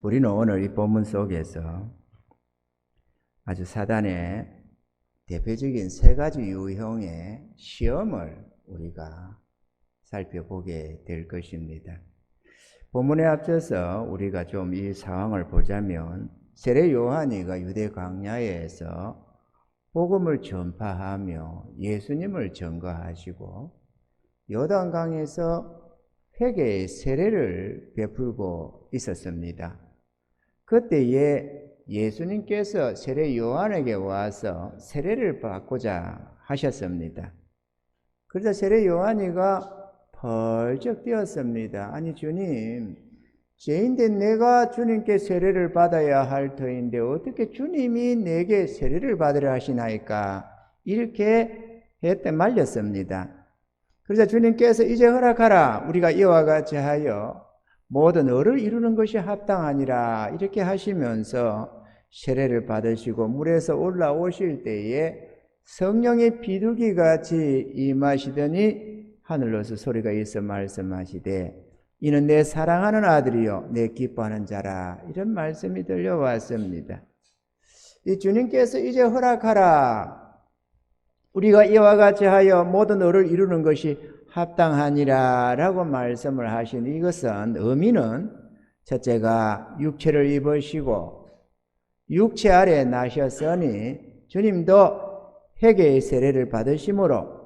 우리는 오늘 이 본문 속에서 아주 사단의 대표적인 세 가지 유형의 시험을 우리가 살펴보게 될 것입니다. 본문에 앞서서 우리가 좀 이 상황을 보자면 세례 요한이가 유대 광야에서 복음을 전파하며 예수님을 증거하시고 요단강에서 회개의 세례를 베풀고 있었습니다. 그때에 예수님께서 세례 요한에게 와서 세례를 받고자 하셨습니다. 그러자 세례 요한이가 벌쩍 뛰었습니다. 아니 주님, 죄인된 내가 주님께 세례를 받아야 할 터인데 어떻게 주님이 내게 세례를 받으려 하시나이까? 이렇게 했대 말렸습니다. 그러자 주님께서 이제 허락하라. 우리가 이와 같이 하여 모든 의를 이루는 것이 합당하니라. 이렇게 하시면서 세례를 받으시고 물에서 올라오실 때에 성령의 비둘기같이 임하시더니 하늘로서 소리가 있어 말씀하시되 이는 내 사랑하는 아들이요 내 기뻐하는 자라. 이런 말씀이 들려왔습니다. 이 주님께서 이제 허락하라. 우리가 이와 같이 하여 모든 의를 이루는 것이 합당하니라 라고 말씀을 하신 이것은 의미는 첫째가 육체를 입으시고 육체 아래 나셨으니 주님도 회개의 세례를 받으심으로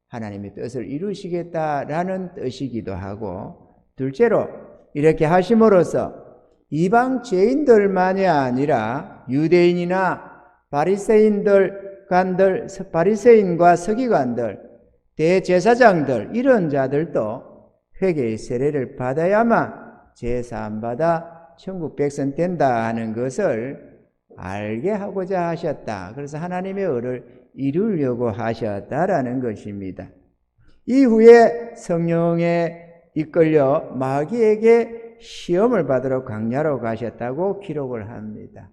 하나님의 뜻을 이루시겠다라는 뜻이기도 하고, 둘째로 이렇게 하심으로써 이방 죄인들만이 아니라 유대인이나 바리새인과 서기관들, 대제사장들 이런 자들도 회개의 세례를 받아야만 제사함 받아 천국 백성 된다 하는 것을 알게 하고자 하셨다. 그래서 하나님의 의를 이루려고 하셨다라는 것입니다. 이후에 성령에 이끌려 마귀에게 시험을 받으러 광야로 가셨다고 기록을 합니다.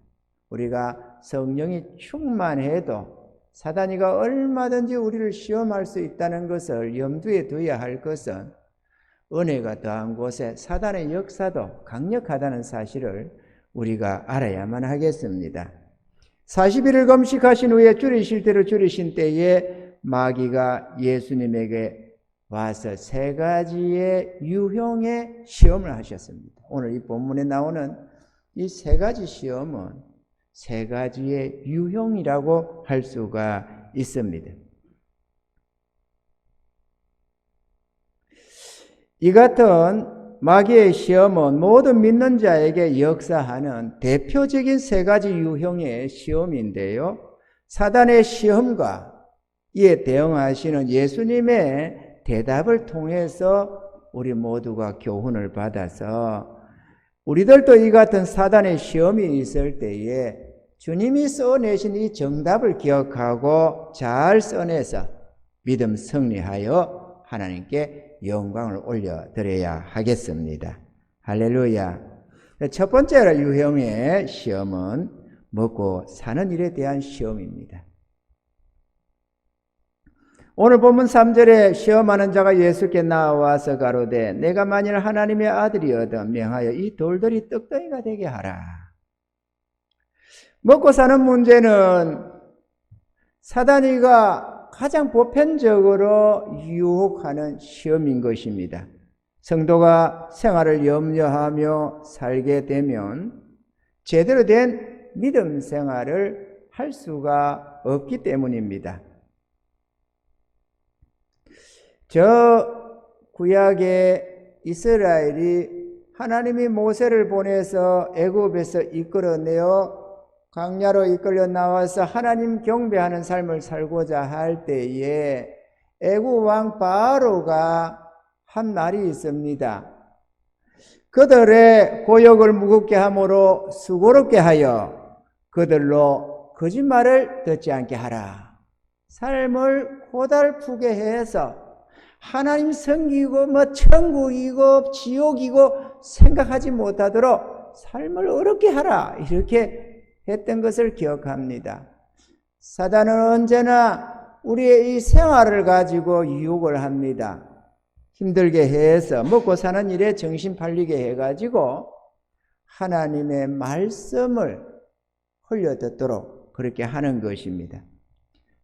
우리가 성령이 충만해도 사단이가 얼마든지 우리를 시험할 수 있다는 것을 염두에 둬야 할 것은 은혜가 더한 곳에 사단의 역사도 강력하다는 사실을 우리가 알아야만 하겠습니다. 40일을 금식하신 후에 줄이실 대로 줄이신 때에 마귀가 예수님에게 와서 세 가지의 유형의 시험을 하셨습니다. 오늘 이 본문에 나오는 이 세 가지 시험은 세 가지의 유형이라고 할 수가 있습니다. 이 같은 마귀의 시험은 모든 믿는 자에게 역사하는 대표적인 세 가지 유형의 시험인데요. 사단의 시험과 이에 대응하시는 예수님의 대답을 통해서 우리 모두가 교훈을 받아서 우리들도 이 같은 사단의 시험이 있을 때에 주님이 써내신 이 정답을 기억하고 잘 써내서 믿음 승리하여 하나님께 영광을 올려드려야 하겠습니다. 할렐루야. 첫 번째 유형의 시험은 먹고 사는 일에 대한 시험입니다. 오늘 본문 3절에 시험하는 자가 예수께 나와서 가로되 내가 만일 하나님의 아들이어도 명하여 이 돌들이 떡덩이가 되게 하라. 먹고 사는 문제는 사단이가 가장 보편적으로 유혹하는 시험인 것입니다. 성도가 생활을 염려하며 살게 되면 제대로 된 믿음 생활을 할 수가 없기 때문입니다. 저 구약의 이스라엘이 하나님이 모세를 보내서 애굽에서 이끌어내어 광야로 이끌려 나와서 하나님 경배하는 삶을 살고자 할 때에 애굽 왕 바로가 한 말이 있습니다. 그들의 고역을 무겁게 함으로 수고롭게 하여 그들로 거짓말을 듣지 않게 하라. 삶을 고달프게 해서 하나님 섬기고 천국이고 지옥이고 생각하지 못하도록 삶을 어렵게 하라. 이렇게 했던 것을 기억합니다. 사단은 언제나 우리의 이 생활을 가지고 유혹을 합니다. 힘들게 해서 먹고 사는 일에 정신 팔리게 해가지고 하나님의 말씀을 흘려듣도록 그렇게 하는 것입니다.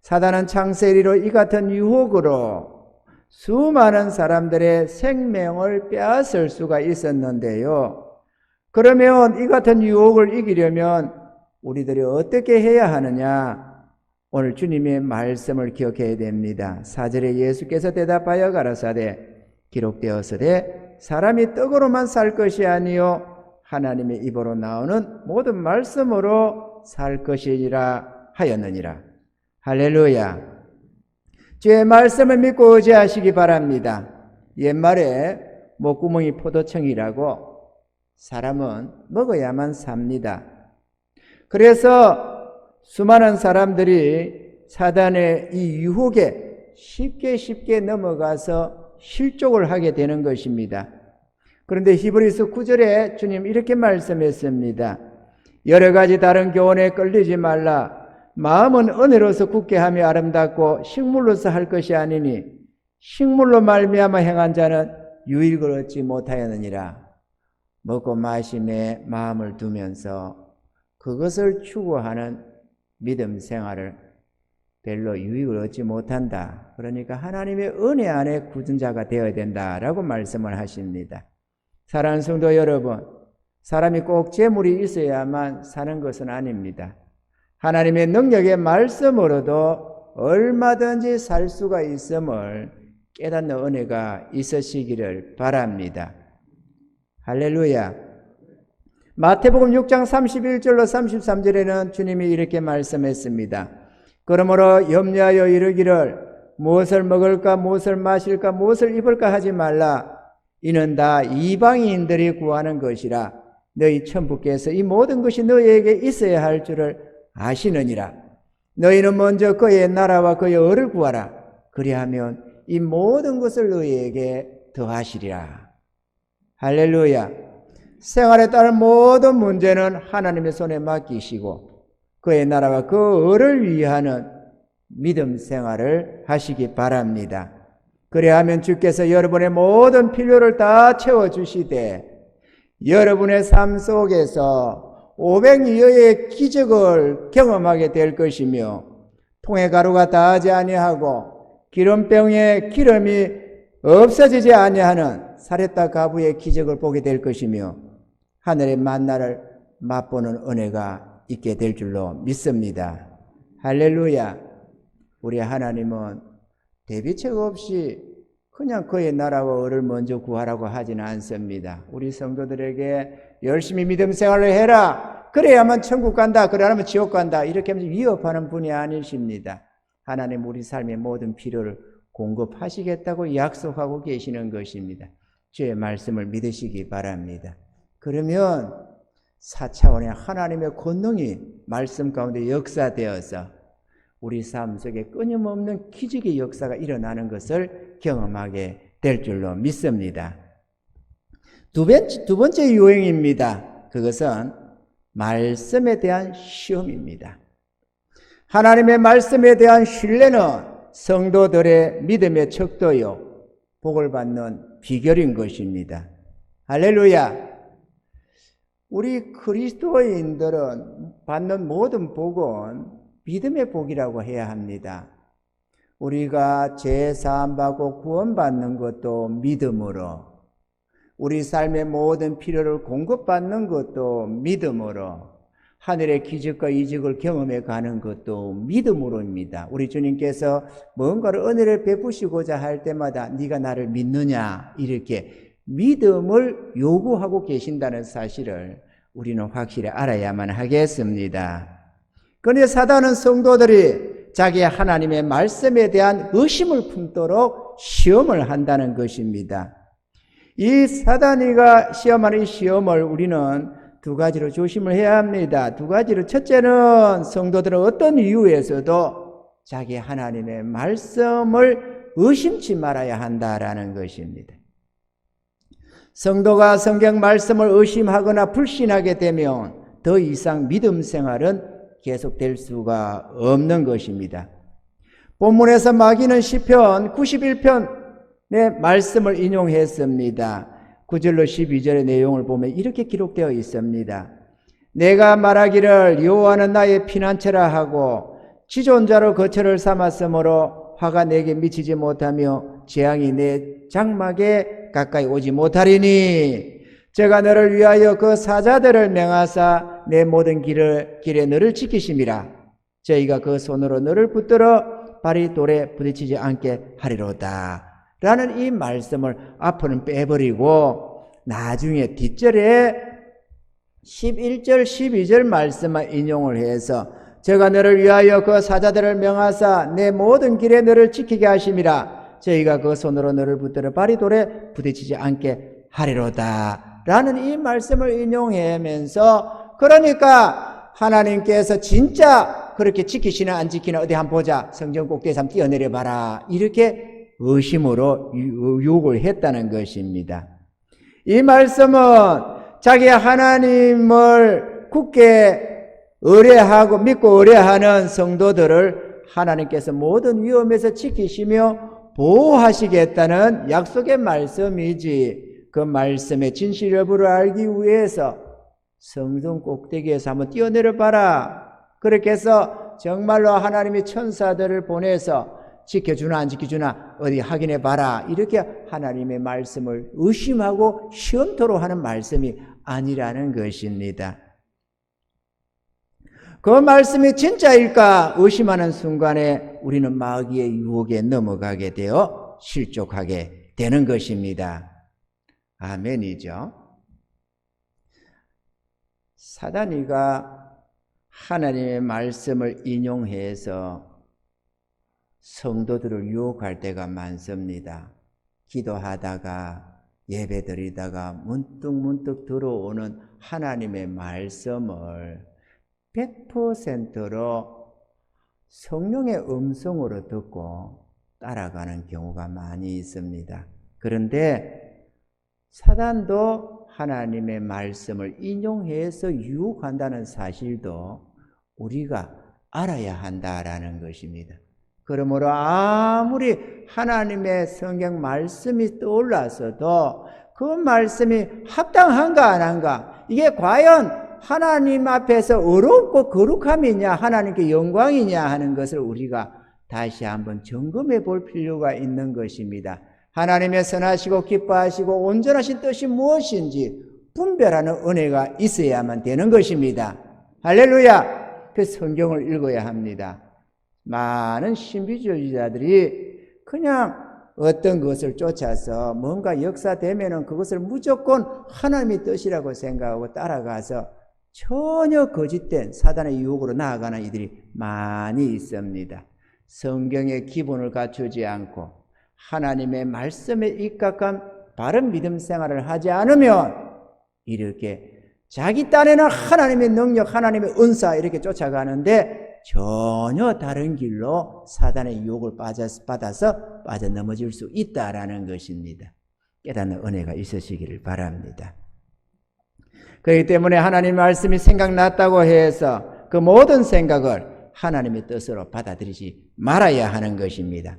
사단은 창세리로 이 같은 유혹으로 수많은 사람들의 생명을 빼앗을 수가 있었는데요. 그러면 이 같은 유혹을 이기려면 우리들이 어떻게 해야 하느냐? 오늘 주님의 말씀을 기억해야 됩니다. 4절에 예수께서 대답하여 가라사대 기록되었으되 사람이 떡으로만 살 것이 아니요 하나님의 입으로 나오는 모든 말씀으로 살 것이라 하였느니라. 할렐루야. 주의 말씀을 믿고 의지하시기 바랍니다. 옛말에 목구멍이 포도청이라고 사람은 먹어야만 삽니다. 그래서 수많은 사람들이 사단의 이 유혹에 쉽게 넘어가서 실족을 하게 되는 것입니다. 그런데 히브리서 9절에 주님 이렇게 말씀했습니다. 여러 가지 다른 교훈에 끌리지 말라. 마음은 은혜로서 굳게 하며 아름답고 식물로서 할 것이 아니니 식물로 말미암아 행한 자는 유익을 얻지 못하였느니라. 먹고 마심에 마음을 두면서 그것을 추구하는 믿음 생활을 별로 유익을 얻지 못한다. 그러니까 하나님의 은혜 안에 굳은 자가 되어야 된다라고 말씀을 하십니다. 사랑하는 성도 여러분, 사람이 꼭 재물이 있어야만 사는 것은 아닙니다. 하나님의 능력의 말씀으로도 얼마든지 살 수가 있음을 깨닫는 은혜가 있으시기를 바랍니다. 할렐루야. 마태복음 6장 31절로 33절에는 주님이 이렇게 말씀했습니다. 그러므로 염려하여 이르기를 무엇을 먹을까 무엇을 마실까 무엇을 입을까 하지 말라. 이는 다 이방인들이 구하는 것이라. 너희 천부께서 이 모든 것이 너희에게 있어야 할 줄을 아시느니라. 너희는 먼저 그의 나라와 그의 의를 구하라. 그리하면 이 모든 것을 너희에게 더하시리라. 할렐루야. 생활에 따른 모든 문제는 하나님의 손에 맡기시고 그의 나라와 그 의를 위하는 믿음 생활을 하시기 바랍니다. 그래야하면 주께서 여러분의 모든 필요를 다 채워주시되 여러분의 삶 속에서 500여의 기적을 경험하게 될 것이며 통에 가루가 다하지 아니하고 기름병에 기름이 없어지지 아니하는 사렙다 가부의 기적을 보게 될 것이며 하늘의 만나를 맛보는 은혜가 있게 될 줄로 믿습니다. 할렐루야. 우리 하나님은 대비책 없이 그냥 그의 나라와 의를 먼저 구하라고 하지는 않습니다. 우리 성도들에게 열심히 믿음 생활을 해라. 그래야만 천국 간다. 그래야만 지옥 간다. 이렇게 하면서 위협하는 분이 아니십니다. 하나님 우리 삶의 모든 필요를 공급하시겠다고 약속하고 계시는 것입니다. 주의 말씀을 믿으시기 바랍니다. 그러면 4차원의 하나님의 권능이 말씀 가운데 역사되어서 우리 삶 속에 끊임없는 기적의 역사가 일어나는 것을 경험하게 될 줄로 믿습니다. 두 번째 유행입니다. 그것은 말씀에 대한 시험입니다. 하나님의 말씀에 대한 신뢰는 성도들의 믿음의 척도요 복을 받는 비결인 것입니다. 할렐루야. 우리 그리스도인들은 받는 모든 복은 믿음의 복이라고 해야 합니다. 우리가 죄 사함 받고 구원받는 것도 믿음으로, 우리 삶의 모든 필요를 공급받는 것도 믿음으로, 하늘의 기적과 이적을 경험해 가는 것도 믿음으로입니다. 우리 주님께서 뭔가를 은혜를 베푸시고자 할 때마다 네가 나를 믿느냐 이렇게 믿음을 요구하고 계신다는 사실을 우리는 확실히 알아야만 하겠습니다. 그런데 사단은 성도들이 자기 하나님의 말씀에 대한 의심을 품도록 시험을 한다는 것입니다. 이 사단이가 시험하는 이 시험을 우리는 두 가지로 조심을 해야 합니다. 두 가지로, 첫째는 성도들은 어떤 이유에서도 자기 하나님의 말씀을 의심치 말아야 한다라는 것입니다. 성도가 성경 말씀을 의심하거나 불신하게 되면 더 이상 믿음 생활은 계속될 수가 없는 것입니다. 본문에서 마귀는 시편 91편의 말씀을 인용했습니다. 9절로 12절의 내용을 보면 이렇게 기록되어 있습니다. 내가 말하기를 여호와는 나의 피난처라 하고 지존자로 거처를 삼았으므로 화가 내게 미치지 못하며 재앙이 내 장막에 가까이 오지 못하리니 제가 너를 위하여 그 사자들을 명하사 내 모든 길에 너를 지키심이라. 저희가 그 손으로 너를 붙들어 발이 돌에 부딪히지 않게 하리로다. 라는 이 말씀을 앞으로는 빼버리고 나중에 뒷절에 11절 12절 말씀만 인용을 해서 제가 너를 위하여 그 사자들을 명하사 내 모든 길에 너를 지키게 하심이라. 저희가 그 손으로 너를 붙들어 발이 돌에 부딪히지 않게 하리로다. 라는 이 말씀을 인용하면서 그러니까 하나님께서 진짜 그렇게 지키시나 안 지키나 어디 한번 보자. 성경 꼭대기에서 한번 뛰어내려 봐라. 이렇게 의심으로 유혹을 했다는 것입니다. 이 말씀은 자기 하나님을 굳게 의뢰하고 믿고 의뢰하는 성도들을 하나님께서 모든 위험에서 지키시며 보호하시겠다는 약속의 말씀이지, 그 말씀의 진실 여부를 알기 위해서 성전 꼭대기에서 한번 뛰어내려 봐라. 그렇게 해서 정말로 하나님이 천사들을 보내서 지켜주나 안 지켜주나 어디 확인해 봐라. 이렇게 하나님의 말씀을 의심하고 시험토로 하는 말씀이 아니라는 것입니다. 그 말씀이 진짜일까 의심하는 순간에 우리는 마귀의 유혹에 넘어가게 되어 실족하게 되는 것입니다. 아멘이죠. 사단이가 하나님의 말씀을 인용해서 성도들을 유혹할 때가 많습니다. 기도하다가 예배드리다가 문득문득 들어오는 하나님의 말씀을 100%로 성령의 음성으로 듣고 따라가는 경우가 많이 있습니다. 그런데 사단도 하나님의 말씀을 인용해서 유혹한다는 사실도 우리가 알아야 한다라는 것입니다. 그러므로 아무리 하나님의 성경 말씀이 떠올라서도 그 말씀이 합당한가 안 한가, 이게 과연 하나님 앞에서 어렵고 거룩함이냐 하나님께 영광이냐 하는 것을 우리가 다시 한번 점검해 볼 필요가 있는 것입니다. 하나님의 선하시고 기뻐하시고 온전하신 뜻이 무엇인지 분별하는 은혜가 있어야만 되는 것입니다. 할렐루야! 그 성경을 읽어야 합니다. 많은 신비주의자들이 그냥 어떤 것을 쫓아서 뭔가 역사되면은 그것을 무조건 하나님의 뜻이라고 생각하고 따라가서 전혀 거짓된 사단의 유혹으로 나아가는 이들이 많이 있습니다. 성경의 기본을 갖추지 않고 하나님의 말씀에 입각한 바른 믿음 생활을 하지 않으면 이렇게 자기 딴에는 하나님의 능력, 하나님의 은사 이렇게 쫓아가는데 전혀 다른 길로 사단의 유혹을 받아서 빠져넘어질 수 있다라는 것입니다. 깨닫는 은혜가 있으시기를 바랍니다. 그렇기 때문에 하나님 말씀이 생각났다고 해서 그 모든 생각을 하나님의 뜻으로 받아들이지 말아야 하는 것입니다.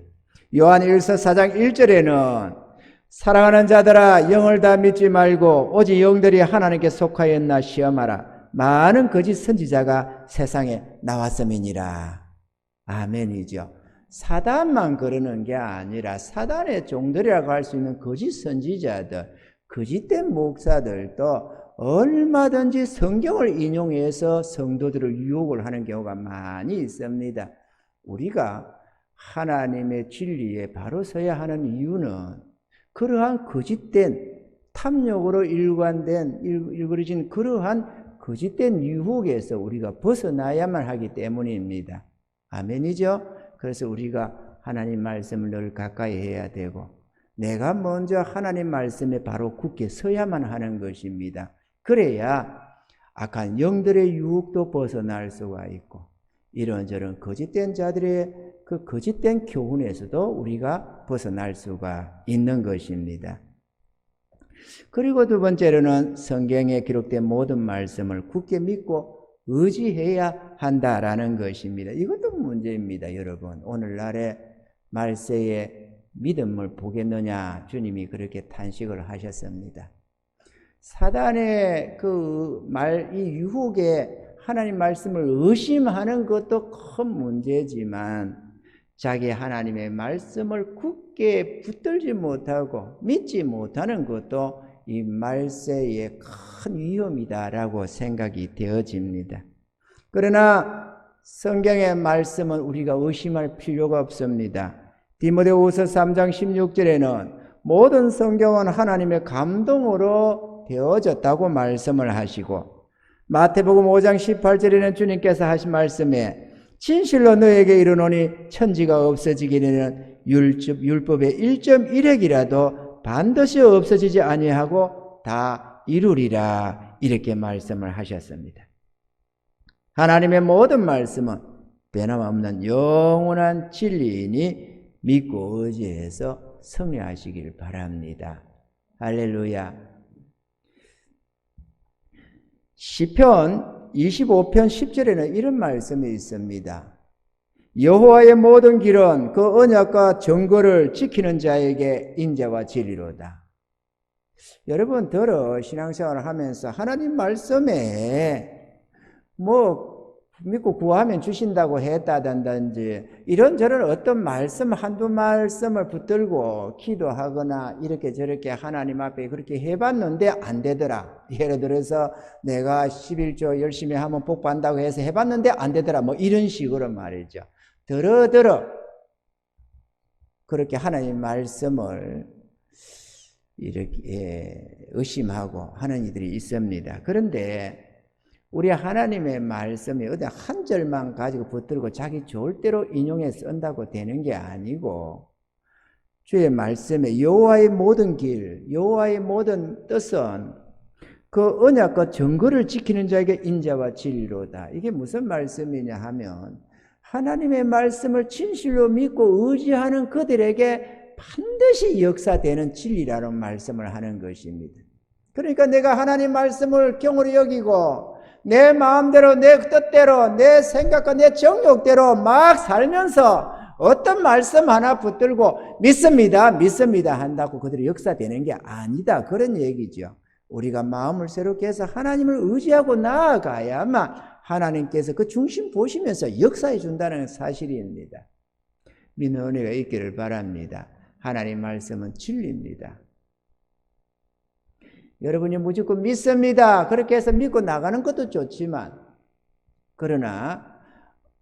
요한 1서 4장 1절에는 사랑하는 자들아 영을 다 믿지 말고 오직 영들이 하나님께 속하였나 시험하라. 많은 거짓 선지자가 세상에 나왔음이니라. 아멘이죠. 사단만 그러는 게 아니라 사단의 종들이라고 할 수 있는 거짓 선지자들, 거짓된 목사들도 얼마든지 성경을 인용해서 성도들을 유혹을 하는 경우가 많이 있습니다. 우리가 하나님의 진리에 바로 서야 하는 이유는 그러한 거짓된 탐욕으로 일그러진 그러한 거짓된 유혹에서 우리가 벗어나야만 하기 때문입니다. 아멘이죠? 그래서 우리가 하나님 말씀을 늘 가까이 해야 되고 내가 먼저 하나님 말씀에 바로 굳게 서야만 하는 것입니다. 그래야 악한 영들의 유혹도 벗어날 수가 있고 이런저런 거짓된 자들의 그 거짓된 교훈에서도 우리가 벗어날 수가 있는 것입니다. 그리고 두 번째로는 성경에 기록된 모든 말씀을 굳게 믿고 의지해야 한다라는 것입니다. 이것도 문제입니다, 여러분. 오늘날의 말세에 믿음을 보겠느냐 주님이 그렇게 탄식을 하셨습니다. 사단의 이 유혹에 하나님 말씀을 의심하는 것도 큰 문제지만 자기 하나님의 말씀을 굳게 붙들지 못하고 믿지 못하는 것도 이 말세의 큰 위험이다라고 생각이 되어집니다. 그러나 성경의 말씀은 우리가 의심할 필요가 없습니다. 디모데후서 3장 16절에는 모든 성경은 하나님의 감동으로 되어졌다고 말씀을 하시고, 마태복음 5장 18절에는 주님께서 하신 말씀에 진실로 너에게 이르노니 천지가 없어지기에는 율법의 1.1획이라도 반드시 없어지지 아니하고 다 이루리라, 이렇게 말씀을 하셨습니다. 하나님의 모든 말씀은 변함없는 영원한 진리이니 믿고 의지해서 승리하시길 바랍니다. 할렐루야. 시편 25편 10절에는 이런 말씀이 있습니다. 여호와의 모든 길은 그 언약과 정거를 지키는 자에게 인자와 진리로다. 여러분 신앙생활을 하면서 하나님 말씀에 믿고 구하면 주신다고 했다든지 이런저런 어떤 말씀 한두 말씀을 붙들고 기도하거나 이렇게 저렇게 하나님 앞에 그렇게 해봤는데 안 되더라. 예를 들어서 내가 11조 열심히 하면 복 받는다고 해서 해봤는데 안 되더라. 이런 식으로 말이죠. 더러 그렇게 하나님 말씀을 이렇게 의심하고 하는 이들이 있습니다. 그런데 우리 하나님의 말씀이 어디 한 절만 가지고 붙들고 자기 좋을 대로 인용해 쓴다고 되는 게 아니고, 주의 말씀에 여호와의 모든 길, 여호와의 모든 뜻은 그 언약과 정거를 지키는 자에게 인자와 진리로다. 이게 무슨 말씀이냐 하면 하나님의 말씀을 진실로 믿고 의지하는 그들에게 반드시 역사되는 진리라는 말씀을 하는 것입니다. 그러니까 내가 하나님 말씀을 경홀히 여기고 내 마음대로 내 뜻대로 내 생각과 내 정욕대로 막 살면서 어떤 말씀 하나 붙들고 믿습니다 한다고 그들이 역사되는 게 아니다, 그런 얘기죠. 우리가 마음을 새롭게 해서 하나님을 의지하고 나아가야만 하나님께서 그 중심 보시면서 역사해 준다는 사실입니다. 믿는 은혜가 있기를 바랍니다. 하나님 말씀은 진리입니다. 여러분이 무조건 믿습니다, 그렇게 해서 믿고 나가는 것도 좋지만, 그러나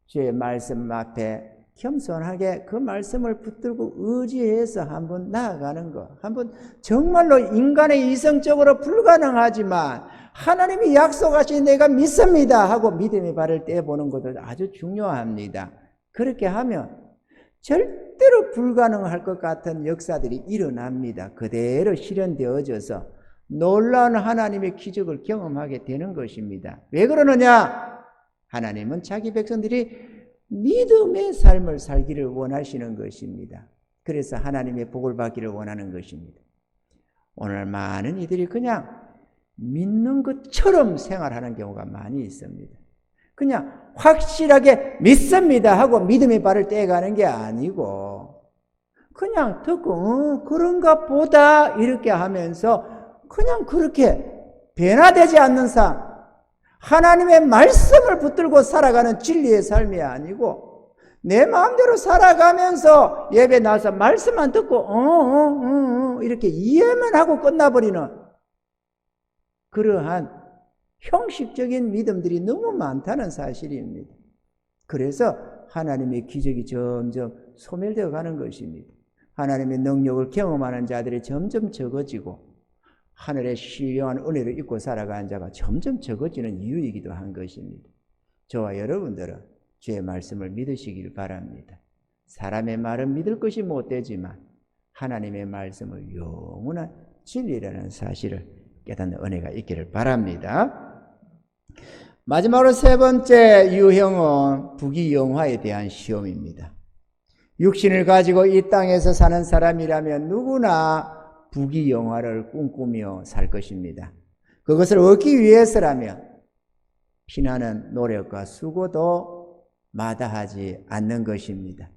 주의 말씀 앞에 겸손하게 그 말씀을 붙들고 의지해서 한번 나아가는 것, 한번 정말로 인간의 이성적으로 불가능하지만 하나님이 약속하신 내가 믿습니다 하고 믿음의 발을 떼보는 것도 아주 중요합니다. 그렇게 하면 절대로 불가능할 것 같은 역사들이 일어납니다. 그대로 실현되어져서 놀라운 하나님의 기적을 경험하게 되는 것입니다. 왜 그러느냐? 하나님은 자기 백성들이 믿음의 삶을 살기를 원하시는 것입니다. 그래서 하나님의 복을 받기를 원하는 것입니다. 오늘 많은 이들이 그냥 믿는 것처럼 생활하는 경우가 많이 있습니다. 그냥 확실하게 믿습니다 하고 믿음의 발을 떼가는 게 아니고 그냥 듣고 그런가 보다 이렇게 하면서 그냥 그렇게 변화되지 않는 삶, 하나님의 말씀을 붙들고 살아가는 진리의 삶이 아니고 내 마음대로 살아가면서 예배 나와서 말씀만 듣고 이렇게 이해만 하고 끝나버리는 그러한 형식적인 믿음들이 너무 많다는 사실입니다. 그래서 하나님의 기적이 점점 소멸되어 가는 것입니다. 하나님의 능력을 경험하는 자들이 점점 적어지고 하늘의 신령한 은혜를 입고 살아가는 자가 점점 적어지는 이유이기도 한 것입니다. 저와 여러분들은 주의 말씀을 믿으시길 바랍니다. 사람의 말은 믿을 것이 못되지만 하나님의 말씀은 영원한 진리라는 사실을 깨닫는 은혜가 있기를 바랍니다. 마지막으로 세 번째 유형은 부귀영화에 대한 시험입니다. 육신을 가지고 이 땅에서 사는 사람이라면 누구나 부귀영화를 꿈꾸며 살 것입니다. 그것을 얻기 위해서라면 피나는 노력과 수고도 마다하지 않는 것입니다.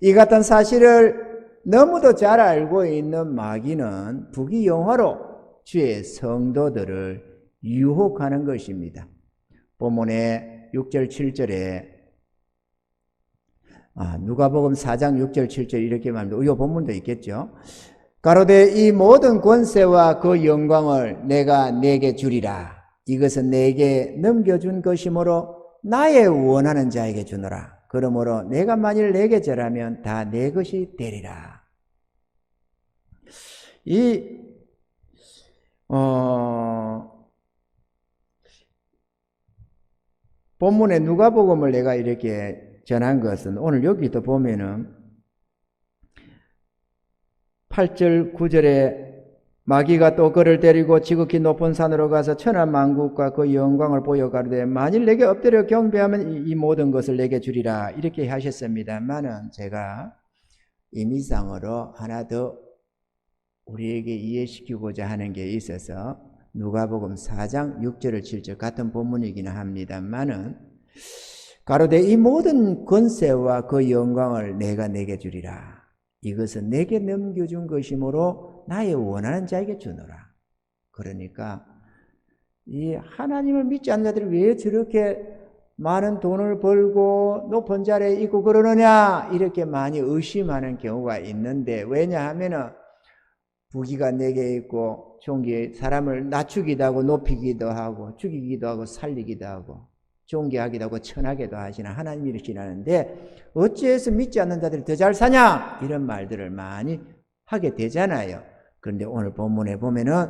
이 같은 사실을 너무도 잘 알고 있는 마귀는 부귀영화로 주의 성도들을 유혹하는 것입니다. 본문의 6절 7절에 누가복음 4장 6절 7절 이렇게 말합니다. 이 본문도 있겠죠. 가로되 이 모든 권세와 그 영광을 내가 네게 주리라. 이것은 내게 넘겨준 것이므로 나의 원하는 자에게 주노라. 그러므로 내가 만일 내게 절하면 다 내 것이 되리라. 이 본문의 누가복음을 내가 이렇게 전한 것은 오늘 여기도 보면은 8절 9절에 마귀가 또 그를 데리고 지극히 높은 산으로 가서 천하만국과 그 영광을 보여 가로되 만일 내게 엎드려 경배하면 이 모든 것을 내게 주리라 이렇게 하셨습니다만은 제가 임의상으로 하나 더 우리에게 이해시키고자 하는 게 있어서 누가복음 4장 6절을 7절 같은 본문이기는 합니다만은 가로되 이 모든 권세와 그 영광을 내가 내게 주리라. 이것은 내게 넘겨준 것이므로 나의 원하는 자에게 주노라. 그러니까 이 하나님을 믿지 않는 자들이 왜 저렇게 많은 돈을 벌고 높은 자리에 있고 그러느냐 이렇게 많이 의심하는 경우가 있는데, 왜냐하면은 부귀가 내게 있고 존귀, 사람을 낮추기도 하고 높이기도 하고 죽이기도 하고 살리기도 하고 존귀하기도 하고 천하게도 하시는 하나님이시라는데 어찌해서 믿지 않는 자들이 더 잘 사냐 이런 말들을 많이 하게 되잖아요. 그런데 오늘 본문에 보면은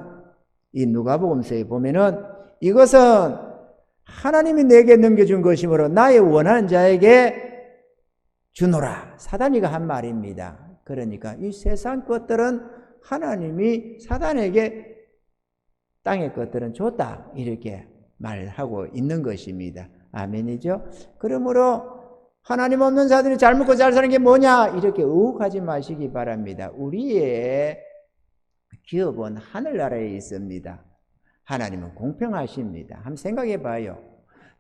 이 누가복음서에 보면은 이것은 하나님이 내게 넘겨준 것이므로 나의 원하는 자에게 주노라. 사단이가 한 말입니다. 그러니까 이 세상 것들은 하나님이 사단에게 땅의 것들은 줬다 이렇게 말하고 있는 것입니다. 아멘이죠? 그러므로 하나님 없는 자들이 잘 먹고 잘 사는 게 뭐냐 이렇게 의혹하지 마시기 바랍니다. 우리의 기업은 하늘나라에 있습니다. 하나님은 공평하십니다. 한번 생각해 봐요.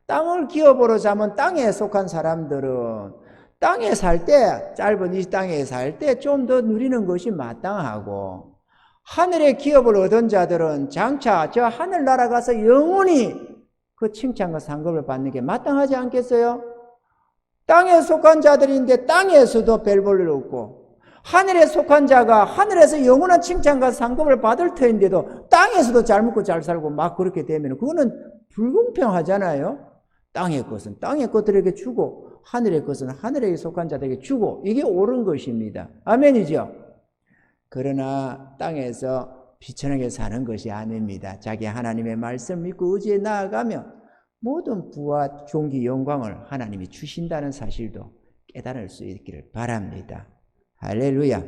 땅을 기업으로 삼은 땅에 속한 사람들은 땅에 살 때, 짧은 이 땅에 살 때 좀 더 누리는 것이 마땅하고, 하늘의 기업을 얻은 자들은 장차 저 하늘나라 가서 영원히 그 칭찬과 상급을 받는 게 마땅하지 않겠어요? 땅에 속한 자들인데 땅에서도 별 볼 일 없고, 하늘에 속한 자가 하늘에서 영원한 칭찬과 상급을 받을 터인데도 땅에서도 잘 먹고 잘 살고 막 그렇게 되면 그거는 불공평하잖아요. 땅의 것은 땅의 것들에게 주고 하늘의 것은 하늘에 속한 자들에게 주고, 이게 옳은 것입니다. 아멘이죠? 그러나 땅에서 비천하게 사는 것이 아닙니다. 자기 하나님의 말씀 믿고 의지에 나아가면 모든 부와 존귀 영광을 하나님이 주신다는 사실도 깨달을 수 있기를 바랍니다. 할렐루야.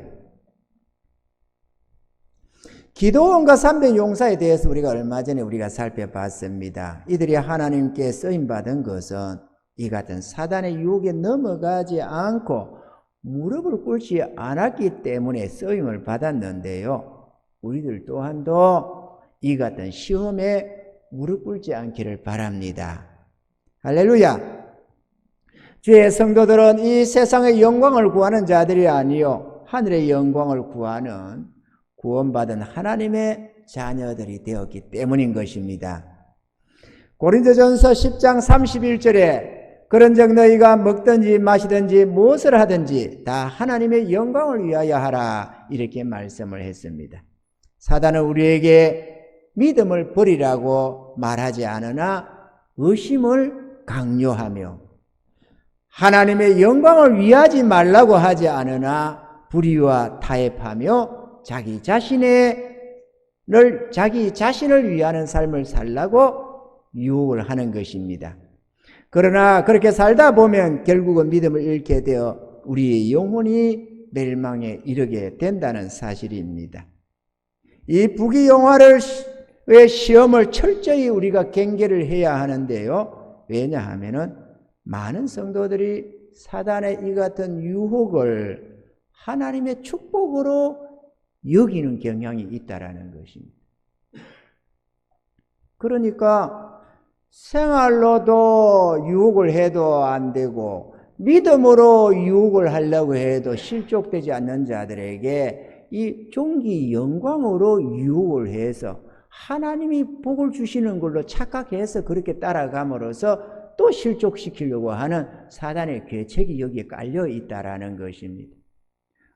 기도원과 300 용사에 대해서 우리가 얼마 전에 살펴봤습니다. 이들이 하나님께 쓰임받은 것은 이 같은 사단의 유혹에 넘어가지 않고 무릎을 꿇지 않았기 때문에 쓰임을 받았는데요. 우리들 또한도 이 같은 시험에 무릎 꿇지 않기를 바랍니다. 할렐루야. 주의 성도들은 이 세상의 영광을 구하는 자들이 아니요 하늘의 영광을 구하는 구원받은 하나님의 자녀들이 되었기 때문인 것입니다. 고린도전서 10장 31절에 그런즉 너희가 먹든지 마시든지 무엇을 하든지 다 하나님의 영광을 위하여 하라 이렇게 말씀을 했습니다. 사단은 우리에게 믿음을 버리라고 말하지 않으나 의심을 강요하며 하나님의 영광을 위하지 말라고 하지 않으나 불의와 타협하며 자기 자신을 위하는 삶을 살라고 유혹을 하는 것입니다. 그러나 그렇게 살다 보면 결국은 믿음을 잃게 되어 우리의 영혼이 멸망에 이르게 된다는 사실입니다. 이 부귀영화의 시험을 철저히 우리가 경계를 해야 하는데요. 왜냐하면 많은 성도들이 사단의 이 같은 유혹을 하나님의 축복으로 여기는 경향이 있다라는 것입니다. 그러니까 생활로도 유혹을 해도 안 되고 믿음으로 유혹을 하려고 해도 실족되지 않는 자들에게 이 존귀 영광으로 유혹을 해서 하나님이 복을 주시는 걸로 착각해서 그렇게 따라감으로써 또 실족시키려고 하는 사단의 계책이 여기에 깔려 있다라는 것입니다.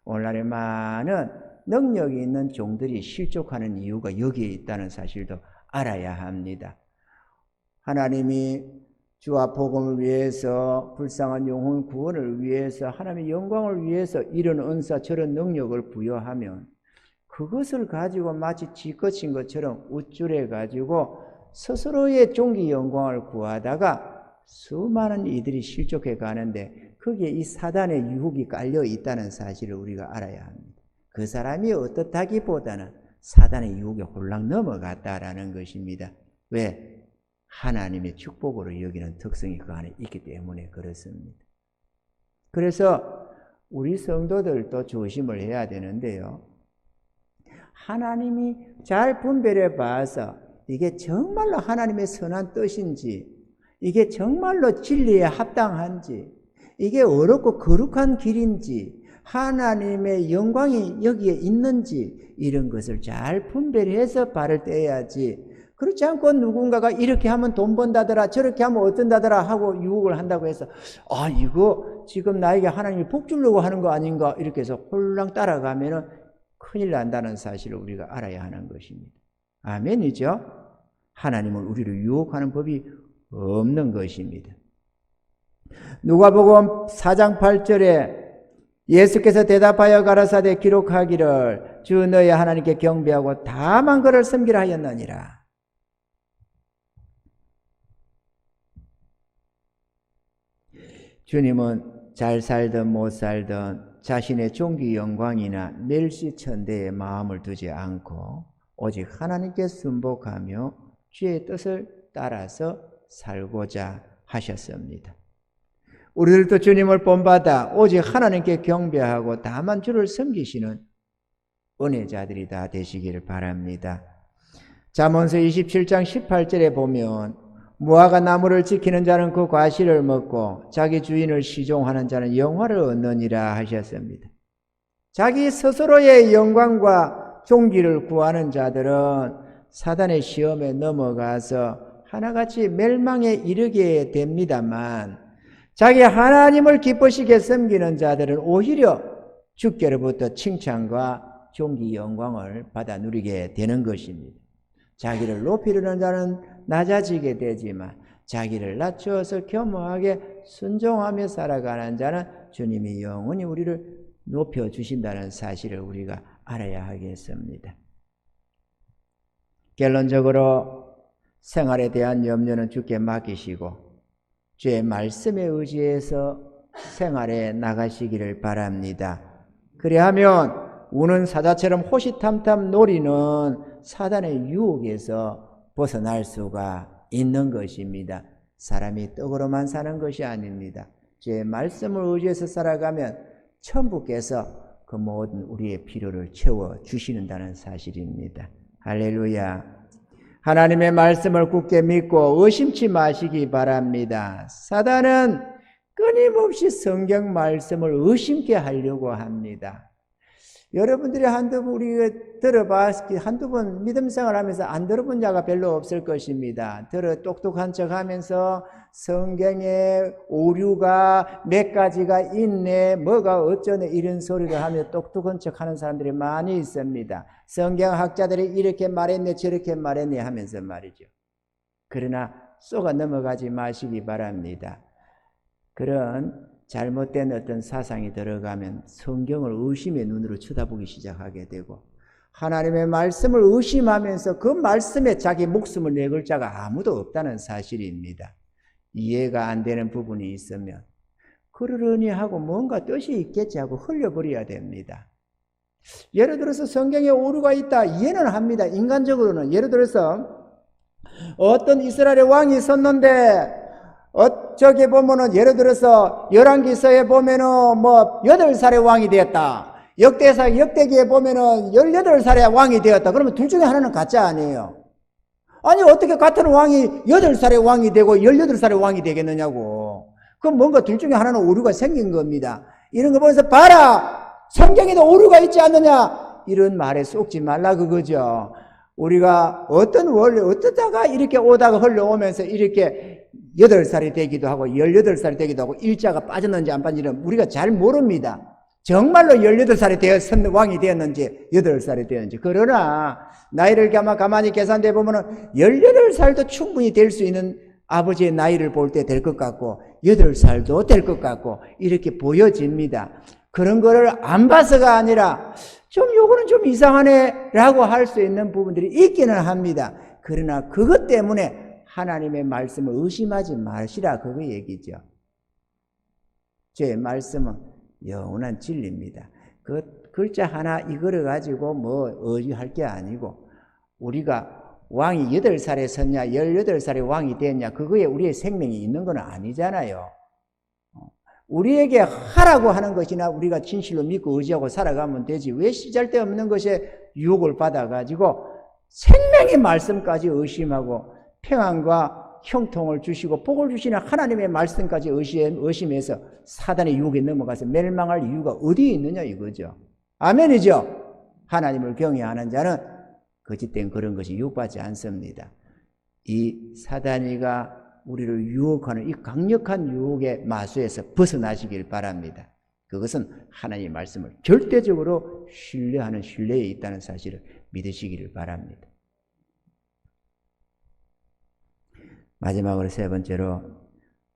오늘날에 많은 능력이 있는 종들이 실족하는 이유가 여기에 있다는 사실도 알아야 합니다. 하나님이 주와 복음을 위해서, 불쌍한 영혼 구원을 위해서, 하나님의 영광을 위해서 이런 은사, 저런 능력을 부여하면 그것을 가지고 마치 지껏친 것처럼 우쭐해 가지고 스스로의 종기 영광을 구하다가 수많은 이들이 실족해 가는데 거기에 이 사단의 유혹이 깔려 있다는 사실을 우리가 알아야 합니다. 그 사람이 어떻다기보다는 사단의 유혹에 홀랑 넘어갔다라는 것입니다. 왜? 하나님의 축복으로 여기는 특성이 그 안에 있기 때문에 그렇습니다. 그래서 우리 성도들도 조심을 해야 되는데요. 하나님이 잘 분별해 봐서 이게 정말로 하나님의 선한 뜻인지, 이게 정말로 진리에 합당한지, 이게 어렵고 거룩한 길인지, 하나님의 영광이 여기에 있는지 이런 것을 잘 분별해서 발을 떼야지, 그렇지 않고 누군가가 이렇게 하면 돈 번다더라, 저렇게 하면 어떤다더라 하고 유혹을 한다고 해서 이거 지금 나에게 하나님이 복 주려고 하는 거 아닌가 이렇게 해서 홀랑 따라가면은 큰일 난다는 사실을 우리가 알아야 하는 것입니다. 아멘이죠? 하나님은 우리를 유혹하는 법이 없는 것입니다. 누가복음 4장 8절에 예수께서 대답하여 가라사대 기록하기를 주 너희 하나님께 경배하고 다만 그를 섬기라 하였느니라. 주님은 잘 살든 못 살든 자신의 종기 영광이나 멸시천대에 마음을 두지 않고 오직 하나님께 순복하며 주의 뜻을 따라서 살고자 하셨습니다. 우리들도 주님을 본받아 오직 하나님께 경배하고 다만 주를 섬기시는 은혜자들이 다 되시기를 바랍니다. 잠언서 27장 18절에 보면 무화과 나무를 지키는 자는 그 과실을 먹고 자기 주인을 시종하는 자는 영화를 얻느니라 하셨습니다. 자기 스스로의 영광과 존귀를 구하는 자들은 사단의 시험에 넘어가서 하나같이 멸망에 이르게 됩니다만, 자기 하나님을 기쁘시게 섬기는 자들은 오히려 주께로부터 칭찬과 존귀 영광을 받아 누리게 되는 것입니다. 자기를 높이려는 자는 낮아지게 되지만 자기를 낮추어서 겸허하게 순종하며 살아가는 자는 주님이 영원히 우리를 높여주신다는 사실을 우리가 알아야 하겠습니다. 결론적으로 생활에 대한 염려는 주께 맡기시고 주의 말씀에 의지해서 생활에 나가시기를 바랍니다. 그리하면 우는 사자처럼 호시탐탐 노리는 사단의 유혹에서 벗어날 수가 있는 것입니다. 사람이 떡으로만 사는 것이 아닙니다. 주의 말씀을 의지해서 살아가면 천부께서 그 모든 우리의 필요를 채워주시는다는 사실입니다. 할렐루야. 하나님의 말씀을 굳게 믿고 의심치 마시기 바랍니다. 사단은 끊임없이 성경 말씀을 의심케 하려고 합니다. 여러분들이 우리가 한두 번 믿음 생활하면서 안 들어본 자가 별로 없을 것입니다. 똑똑한 척 하면서 성경에 오류가 몇 가지가 있네, 뭐가 어쩌네 이런 소리를 하며 똑똑한 척 하는 사람들이 많이 있습니다. 성경학자들이 이렇게 말했네 저렇게 말했네 하면서 말이죠. 그러나 쏘가 넘어가지 마시기 바랍니다. 그런 잘못된 어떤 사상이 들어가면 성경을 의심의 눈으로 쳐다보기 시작하게 되고 하나님의 말씀을 의심하면서 그 말씀에 자기 목숨을 내걸 자가 아무도 없다는 사실입니다. 이해가 안 되는 부분이 있으면 그러려니 하고 뭔가 뜻이 있겠지 하고 흘려버려야 됩니다. 예를 들어서 성경에 오류가 있다 이해는 합니다. 인간적으로는. 예를 들어서 어떤 이스라엘의 왕이 있었는데 저기 보면은 예를 들어서 열왕기서에 보면은 8살의 왕이 되었다. 역대기에 보면은 18살의 왕이 되었다. 그러면 둘 중에 하나는 가짜 아니에요. 아니 어떻게 같은 왕이 8살의 왕이 되고 18살의 왕이 되겠느냐고. 그럼 뭔가 둘 중에 하나는 오류가 생긴 겁니다. 이런 거 보면서 봐라! 성경에도 오류가 있지 않느냐? 이런 말에 속지 말라 그거죠. 우리가 어쩌다가 이렇게 오다가 흘러오면서 이렇게 8살이 되기도 하고 18살이 되기도 하고 일자가 빠졌는지 안 빠졌는지 우리가 잘 모릅니다. 정말로 18살이 되어서 왕이 되었는지 8살이 되었는지. 그러나 나이를 가만히 계산해 보면은 18살도 충분히 될 수 있는 아버지의 나이를 볼 때 될 것 같고 8살도 될 것 같고 이렇게 보여집니다. 그런 거를 안 봐서가 아니라 요거는 좀 이상하네 라고 할 수 있는 부분들이 있기는 합니다. 그러나 그것 때문에 하나님의 말씀을 의심하지 마시라 그거 얘기죠. 제 말씀은 영원한 진리입니다. 그 글자 하나 이거를 가지고 뭐 의지할 게 아니고 우리가 왕이 8살에 섰냐 18살에 왕이 됐냐 그거에 우리의 생명이 있는 건 아니잖아요. 우리에게 하라고 하는 것이나 우리가 진실로 믿고 의지하고 살아가면 되지 왜 시잘데없는 것에 유혹을 받아가지고 생명의 말씀까지 의심하고 평안과 형통을 주시고 복을 주시는 하나님의 말씀까지 의심해서 사단의 유혹에 넘어가서 멸망할 이유가 어디에 있느냐 이거죠. 아멘이죠. 하나님을 경외하는 자는 거짓된 그런 것이 유혹받지 않습니다. 이 사단이가 우리를 유혹하는 이 강력한 유혹의 마수에서 벗어나시길 바랍니다. 그것은 하나님의 말씀을 절대적으로 신뢰하는 신뢰에 있다는 사실을 믿으시기를 바랍니다. 마지막으로 세 번째로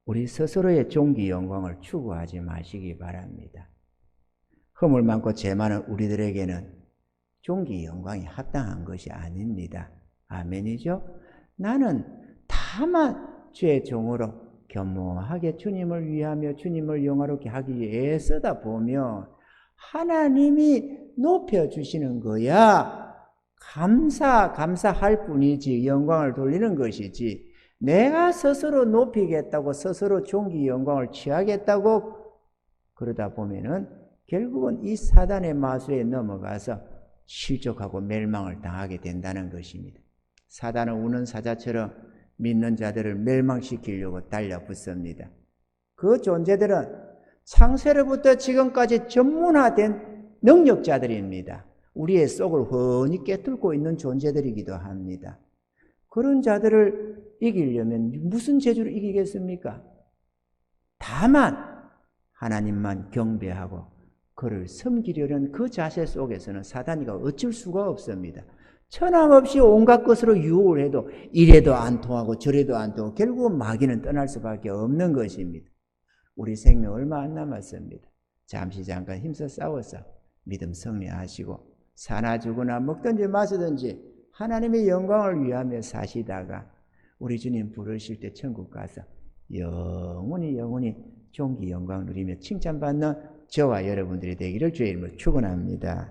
우리 스스로의 존귀 영광을 추구하지 마시기 바랍니다. 허물 많고 죄 많은 우리들에게는 존귀 영광이 합당한 것이 아닙니다. 아멘이죠? 나는 다만 죄의 종으로 겸허하게 주님을 위하며 주님을 영화롭게 하기 위해 애쓰다 보면 하나님이 높여주시는 거야. 감사할 뿐이지 영광을 돌리는 것이지 내가 스스로 높이겠다고 스스로 존귀 영광을 취하겠다고 그러다 보면은 결국은 이 사단의 마수에 넘어가서 실족하고 멸망을 당하게 된다는 것입니다. 사단은 우는 사자처럼 믿는 자들을 멸망시키려고 달려붙습니다. 그 존재들은 창세로부터 지금까지 전문화된 능력자들입니다. 우리의 속을 훤히 꿰뚫고 있는 존재들이기도 합니다. 그런 자들을 이기려면 무슨 재주를 이기겠습니까? 다만 하나님만 경배하고 그를 섬기려는 그 자세 속에서는 사단이가 어쩔 수가 없습니다. 천함없이 온갖 것으로 유혹을 해도 이래도 안 통하고 저래도 안 통하고 결국은 마귀는 떠날 수밖에 없는 것입니다. 우리 생명 얼마 안 남았습니다. 잠깐 힘써 싸워서 믿음 승리하시고 사나 죽으나 먹든지 마시든지 하나님의 영광을 위하며 사시다가 우리 주님 부르실 때 천국 가서 영원히 존귀 영광 누리며 칭찬받는 저와 여러분들이 되기를 주의 이름으로 축원합니다.